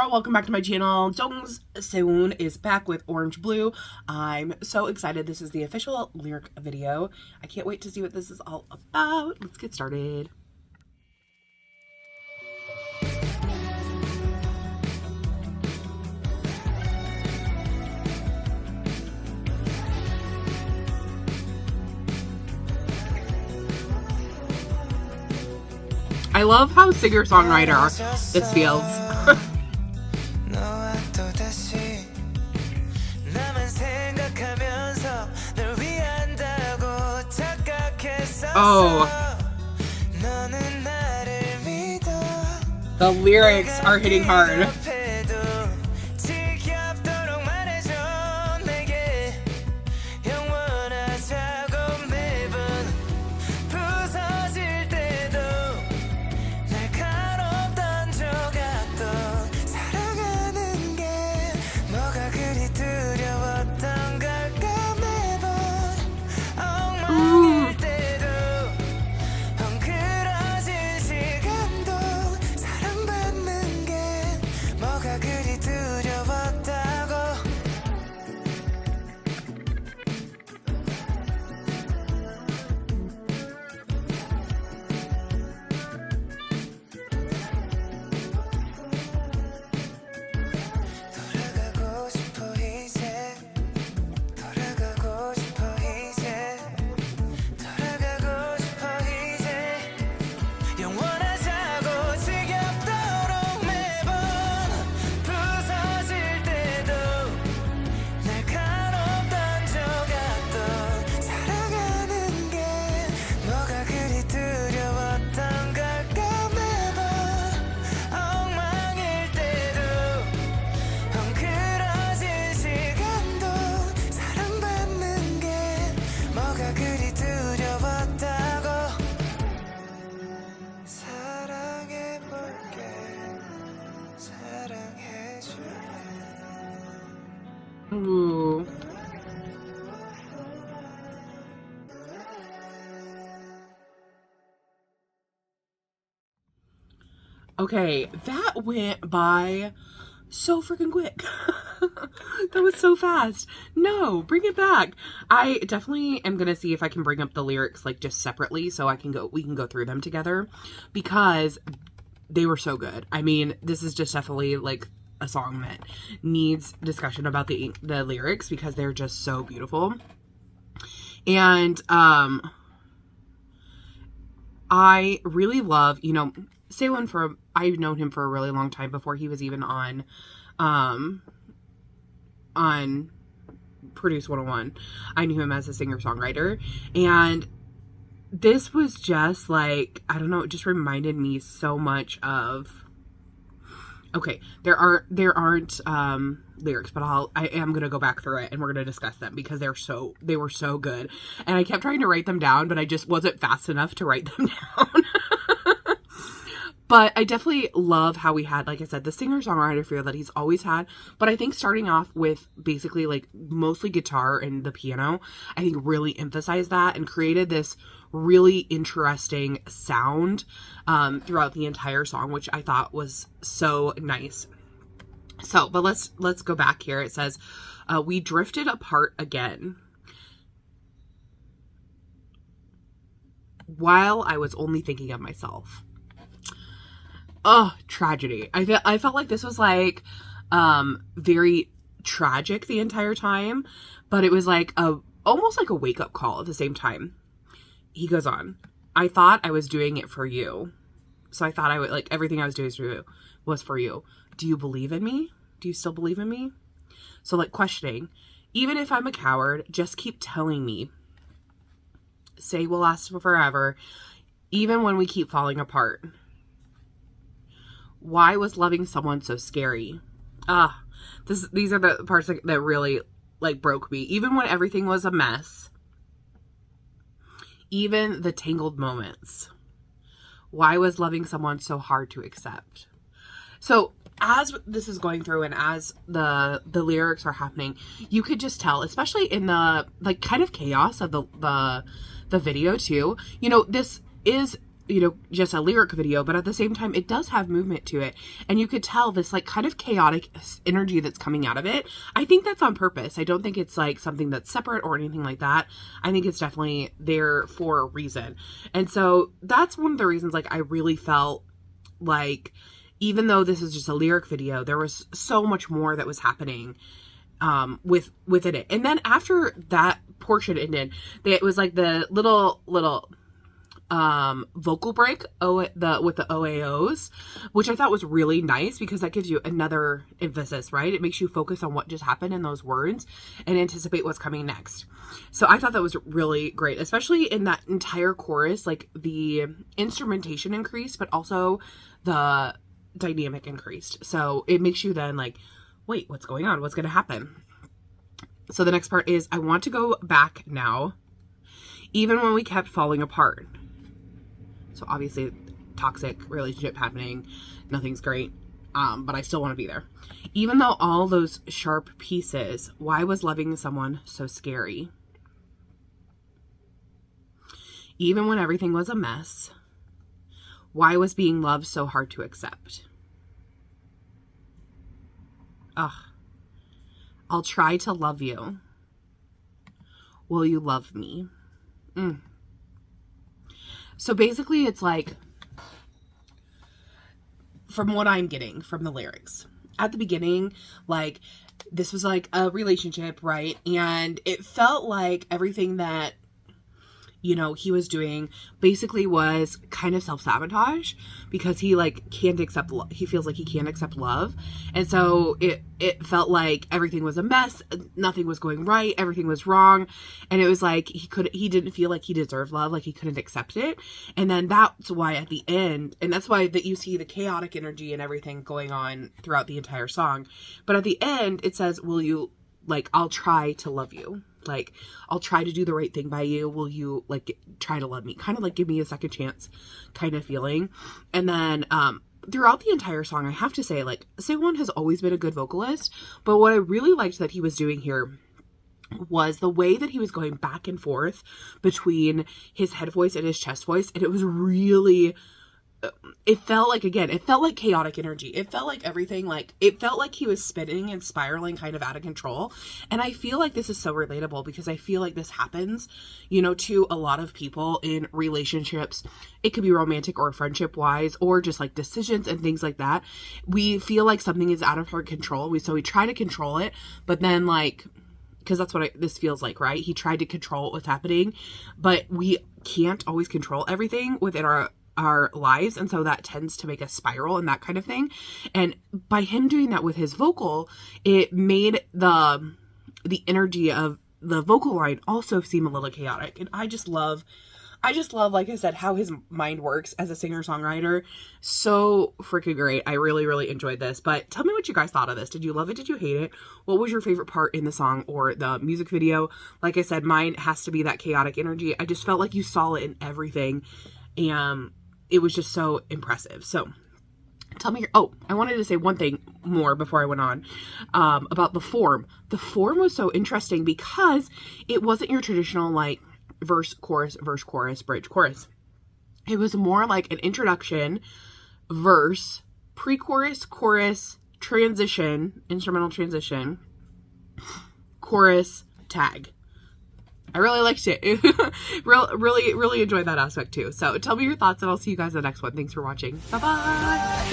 y'all, welcome back to my channel. Jeong Sewoon is back with Orange Blue. I'm so excited. This is the official lyric video. I can't wait to see what this is all about. Let's get started. I love how singer-songwriter this feels. Oh, the lyrics are hitting hard. Ooh. Okay, that went by so freaking quick. That was so fast. No, bring it back. I definitely am gonna see if I can bring up the lyrics like just separately so we can go through them together because they were so good. I mean, this is just definitely like a song that needs discussion about the lyrics because they're just so beautiful. And I really love, Sewoon I've known him for a really long time before he was even on Produce 101. I knew him as a singer-songwriter, and this was just like, I don't know, it just reminded me so much of, okay, there aren't lyrics, but I am gonna go back through it and we're gonna discuss them because they were so good. And I kept trying to write them down, but I just wasn't fast enough to write them down. But I definitely love how we had, like I said, the singer-songwriter feel that he's always had. But I think starting off with basically like mostly guitar and the piano, I think really emphasized that and created this really interesting sound throughout the entire song, which I thought was so nice. So, but let's go back here. It says, we drifted apart again while I was only thinking of myself. Oh, tragedy. I felt like this was like very tragic the entire time, but it was like almost like a wake-up call at the same time. He goes on, I thought I was doing it for you. So I thought I would, like, everything I was doing was for you. Do you believe in me? Do you still believe in me? So, like, questioning. Even if I'm a coward, just keep telling me. Say we'll last forever, even when we keep falling apart. Why was loving someone so scary? These are the parts that really, like, broke me. Even when everything was a mess. Even the tangled moments. Why was loving someone so hard to accept? So as this is going through and as the lyrics are happening, you could just tell, especially in the like kind of chaos of the video too. This is you know, just a lyric video, but at the same time, it does have movement to it. And you could tell this like kind of chaotic energy that's coming out of it. I think that's on purpose. I don't think it's like something that's separate or anything like that. I think it's definitely there for a reason. And so that's one of the reasons, like, I really felt like, even though this is just a lyric video, there was so much more that was happening within it. And then after that portion ended, it was like the little vocal break with the OAOs, which I thought was really nice because that gives you another emphasis, right? It makes you focus on what just happened in those words and anticipate what's coming next. So I thought that was really great, especially in that entire chorus. Like, the instrumentation increased, but also the dynamic increased. So it makes you then like, wait, what's going on? What's going to happen? So the next part is, I want to go back now, even when we kept falling apart. So obviously, toxic relationship happening. Nothing's great. But I still want to be there. Even though all those sharp pieces, why was loving someone so scary? Even when everything was a mess, why was being loved so hard to accept? Ugh. I'll try to love you. Will you love me? So basically, it's like, from what I'm getting from the lyrics, at the beginning, like, this was like a relationship, right? And it felt like everything that, you know, he was doing basically was kind of self-sabotage, because he like can't accept he feels like he can't accept love. And so it felt like everything was a mess, nothing was going right, everything was wrong, and it was like he didn't feel like he deserved love, like he couldn't accept it. And then that's why at the end, and that's why that you see the chaotic energy and everything going on throughout the entire song, but at the end it says, will you, like, I'll try to love you. Like, I'll try to do the right thing by you. Will you, like, try to love me? Kind of like give me a second chance kind of feeling. And then throughout the entire song, I have to say, like, Sewoon has always been a good vocalist. But what I really liked that he was doing here was the way that he was going back and forth between his head voice and his chest voice. And it was really... it felt like, again, it felt like chaotic energy. It felt like everything, like, it felt like he was spinning and spiraling kind of out of control. And I feel like this is so relatable, because I feel like this happens, you know, to a lot of people in relationships. It could be romantic or friendship wise, or just like decisions and things like that. We feel like something is out of our control. So we try to control it, but then, like, because that's what this feels like, right? He tried to control what was happening, but we can't always control everything within our lives, and so that tends to make us spiral and that kind of thing. And by him doing that with his vocal, it made the energy of the vocal line also seem a little chaotic. And I just love, like I said, how his mind works as a singer-songwriter. So freaking great. I really, really enjoyed this. But tell me what you guys thought of this. Did you love it? Did you hate it? What was your favorite part in the song or the music video? Like I said, mine has to be that chaotic energy. I just felt like you saw it in everything, and it was just so impressive. So tell me I wanted to say one thing more before I went on, about the form. The form was so interesting because it wasn't your traditional, like, verse, chorus, bridge, chorus. It was more like an introduction, verse, pre-chorus, chorus, transition, instrumental transition, chorus, tag. I really liked it. really enjoyed that aspect too. So tell me your thoughts, and I'll see you guys in the next one. Thanks for watching. Bye-bye.